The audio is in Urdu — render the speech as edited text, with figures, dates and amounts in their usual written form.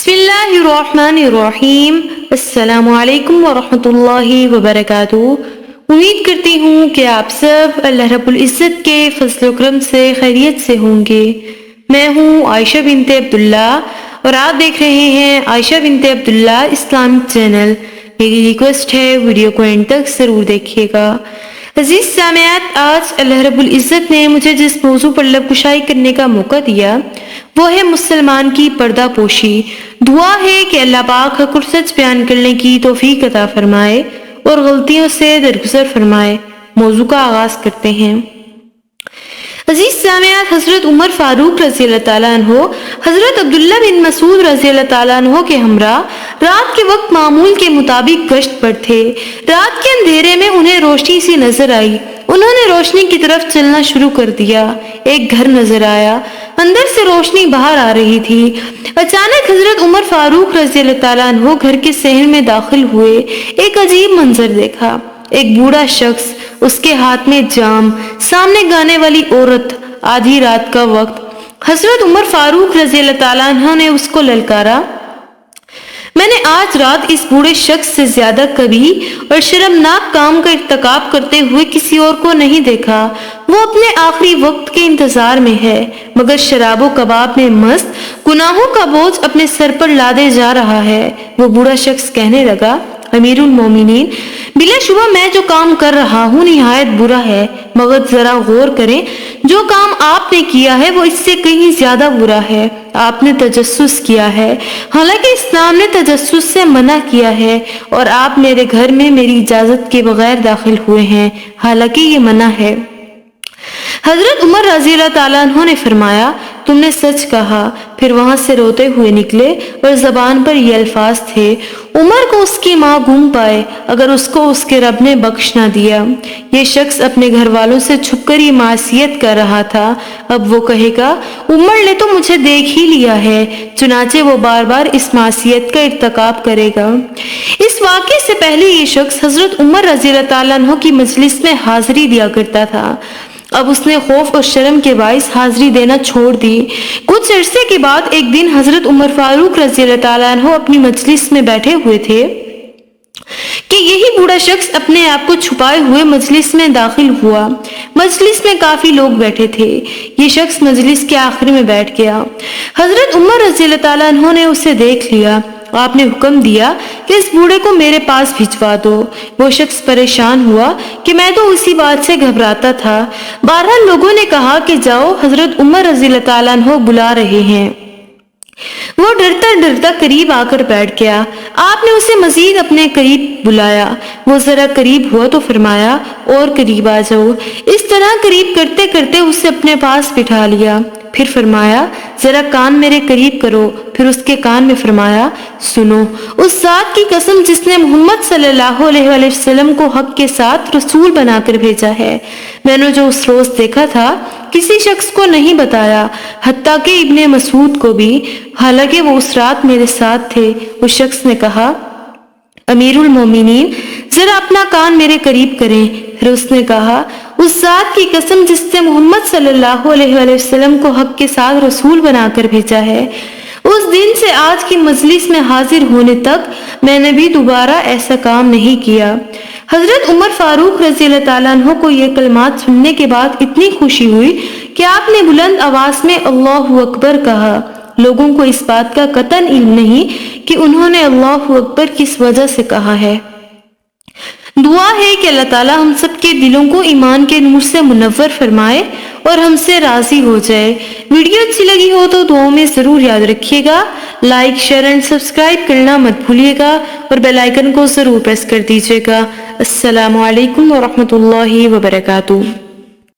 بسم اللہ الرحمن الرحیم۔ السلام علیکم ورحمۃ اللہ وبرکاتہ۔ امید کرتی ہوں کہ آپ سب اللہ رب العزت کے فضل و کرم سے خیریت سے ہوں گے۔ میں ہوں عائشہ بنت عبداللہ اور آپ دیکھ رہے ہیں عائشہ بنت عبداللہ اسلامک چینل۔ میری ریکویسٹ ہے ویڈیو کو اینڈ تک ضرور دیکھیے گا۔ عزیز سامعات، آج اللہ رب العزت نے مجھے جس موضوع پر لب کشائی کرنے کا موقع دیا وہ ہے مسلمان کی پردہ پوشی۔ دعا ہے کہ اللہ پاک حق اور سچ بیان کرنے کی توفیق عطا فرمائے اور غلطیوں سے درگزر فرمائے۔ موضوع کا آغاز کرتے ہیں۔ عزیز سامعات، حضرت عمر فاروق رضی اللہ تعالیٰ عنہ حضرت عبداللہ بن مسعود رضی اللہ تعالیٰ عنہ کے ہمراہ رات کے وقت معمول کے مطابق گشت پر تھے۔ رات کے اندھیرے میں انہیں روشنی سی نظر آئی۔ انہوں نے روشنی کی طرف چلنا شروع کر دیا۔ ایک گھر نظر آیا، اندر سے روشنی باہر آ رہی تھی۔ اچانک حضرت عمر فاروق رضی اللہ تعالیٰ عنہ گھر کے صحن میں داخل ہوئے۔ ایک عجیب منظر دیکھا۔ ایک بوڑھا شخص، اس کے ہاتھ میں جام، سامنے گانے والی عورت، آدھی رات کا وقت۔ حضرت عمر فاروق رضی اللہ تعالیٰ عنہ نے اس کو للکارا، میں نے آج رات اس بوڑھے شخص سے زیادہ قبیح اور شرمناک کام کا ارتکاب کرتے ہوئے کسی اور کو نہیں دیکھا۔ وہ اپنے آخری وقت کے انتظار میں ہے، مگر شراب و کباب میں مست گناہوں کا بوجھ اپنے سر پر لادے جا رہا ہے۔ وہ بوڑھا شخص کہنے لگا، امیر المومنین، بلا شبہ میں جو کام کر رہا ہوں نہایت برا ہے، مگر ذرا غور کریں، جو کام آپ نے کیا ہے وہ اس سے کہیں زیادہ برا ہے۔ آپ نے تجسس کیا ہے، حالانکہ اسلام نے تجسس سے منع کیا ہے، اور آپ میرے گھر میں میری اجازت کے بغیر داخل ہوئے ہیں، حالانکہ یہ منع ہے۔ حضرت عمر رضی اللہ تعالیٰ عنہ نے فرمایا، تم نے سچ کہا۔ پھر وہاں سے روتے ہوئے نکلے اور زبان پر یہ الفاظ تھے، عمر کو اس کی ماں گم پائے اگر اس کو اس کے رب نے بخش نہ دیا۔ یہ شخص اپنے گھر والوں سے چھپ کر یہ معصیت کر رہا تھا، اب وہ کہے گا عمر نے تو مجھے دیکھ ہی لیا ہے، چنانچہ وہ بار بار اس معصیت کا ارتکاب کرے گا۔ اس واقعے سے پہلے یہ شخص حضرت عمر رضی اللہ تعالیٰ عنہ کی مجلس میں حاضری دیا کرتا تھا، اب اس نے خوف اور شرم کے باعث حاضری دینا چھوڑ دی۔ کچھ عرصے کے بعد ایک دن حضرت عمر فاروق رضی اللہ تعالیٰ عنہ اپنی مجلس میں بیٹھے ہوئے تھے کہ یہی بوڑھا شخص اپنے آپ کو چھپائے ہوئے مجلس میں داخل ہوا۔ مجلس میں کافی لوگ بیٹھے تھے، یہ شخص مجلس کے آخر میں بیٹھ گیا۔ حضرت عمر رضی اللہ تعالیٰ عنہ نے اسے دیکھ لیا۔ آپ نے حکم دیا کہ اس بوڑھے کو میرے پاس بھجوا دو۔ وہ شخص پریشان ہوا کہ میں تو اسی بات سے گھبراتا تھا۔ بہرحال لوگوں نے کہا کہ جاؤ، حضرت عمر رضی اللہ تعالیٰ عنہ بلا رہے ہیں۔ وہ ڈرتا ڈرتا قریب آ کر بیٹھ گیا۔ آپ نے اسے مزید اپنے قریب بلایا۔ وہ ذرا قریب ہوا تو فرمایا، اور قریب آ جاؤ۔ اس طرح قریب کرتے کرتے اسے اپنے پاس بٹھا لیا۔ پھر فرمایا، ذرا کان میرے قریب کرو۔ پھر اس کے کان میں فرمایا، سنو، اس ذات کی قسم جس نے محمد صلی اللہ علیہ وآلہ وسلم کو حق کے ساتھ رسول بنا کر بھیجا ہے، میں نے جو اس روز دیکھا تھا کسی شخص کو نہیں بتایا، حتیٰ کہ ابن مسعود کو بھی، حالانکہ وہ اس رات میرے ساتھ تھے۔ اس شخص نے کہا، امیر المومنین، ذرا اپنا کان میرے قریب کریں۔ پھر اس نے کہا، اس ذات کی قسم جس نے محمد صلی اللہ علیہ وآلہ وسلم کو حق کے ساتھ رسول بنا کر بھیجا ہے، اس دن سے آج کی مجلس میں حاضر ہونے تک میں نے بھی دوبارہ ایسا کام نہیں کیا۔ حضرت عمر فاروق رضی اللہ تعالیٰ عنہ کو یہ کلمات سننے کے بعد اتنی خوشی ہوئی کہ آپ نے بلند آواز میں اللہ اکبر کہا۔ لوگوں کو اس بات کا قطعاً علم نہیں کہ انہوں نے اللہ اکبر کس وجہ سے کہا ہے۔ دعا ہے کہ اللہ تعالیٰ ہم سب کے دلوں کو ایمان کے نور سے منور فرمائے اور ہم سے راضی ہو جائے۔ ویڈیو اچھی لگی ہو تو دعاؤں میں ضرور یاد رکھیے گا۔ لائک، شیئر اینڈ سبسکرائب کرنا مت بھولیے گا اور بیل آئیکن کو ضرور پریس کر دیجیے گا۔ السلام علیکم ورحمۃ اللہ وبرکاتہ۔